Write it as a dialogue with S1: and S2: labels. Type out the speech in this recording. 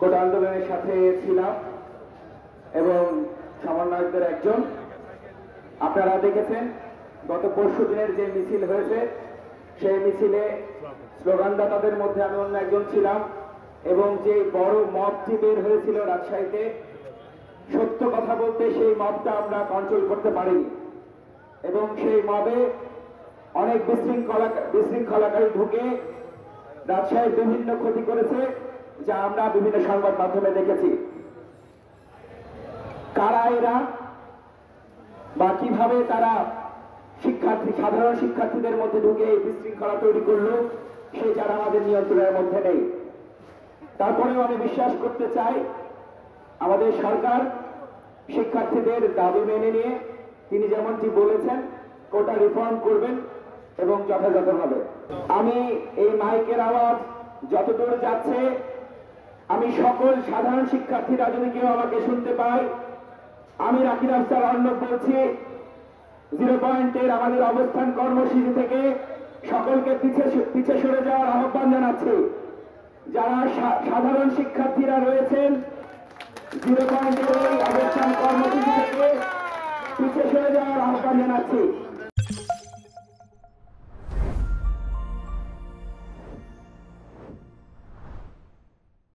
S1: কোটা আন্দোলনের সাথে ছিলাম এবং সমন্বয়কদের একজন। আপনারা দেখেছেন গত পরশু দিনের যে মিছিল হয়েছে, সেই মিছিলে স্লোগানদাতাদের মধ্যে আমি অন্য একজন ছিলাম এবং যে বড় মবটি বের হয়েছিল রাজশাহীতে, সত্য কথা বলতে সেই মবটা আমরা কন্ট্রোল করতে পারিনি এবং সেই মবে অনেক বিশৃঙ্খলাকারী ঢুকে রাজশাহীর বিভিন্ন ক্ষতি করেছে, যা আমরা বিভিন্ন সংবাদ মাধ্যমে দেখেছি। কারা এরা বা কিভাবে তারা সাধারণ শিক্ষার্থীদের মধ্যে ঢুকে এই বিশৃঙ্খলা তৈরি করলো, সেই যারা আমাদের নিয়ন্ত্রণের মধ্যে নেই। তারপরেও আমি বিশ্বাস করতে চাই আমাদের সরকার শিক্ষার্থীদের দাবি মেনে নিয়ে তিনি যেমনটি বলেছেন কোটা রিফর্ম করবেন এবং যথাযথভাবে। আমি এই মাইকের আওয়াজ যতদূর যাচ্ছে, আমি সকল সাধারণ শিক্ষার্থীরা যদি কেউ আমাকে শুনতে পায়, আমি রাকিব আফসার অর্ণব বলছি, 0 পয়েন্টের আমাদের অবস্থান কর্মসূচি থেকে সকলকে পিছে সরে যাওয়ার আহ্বান জানাচ্ছি। যারা সাধারণ শিক্ষার্থীরা রয়েছেন, 0 পয়েন্টের এই অবস্থান কর্মসূচি থেকে পিছে সরে যাওয়ার আহ্বান জানাচ্ছি।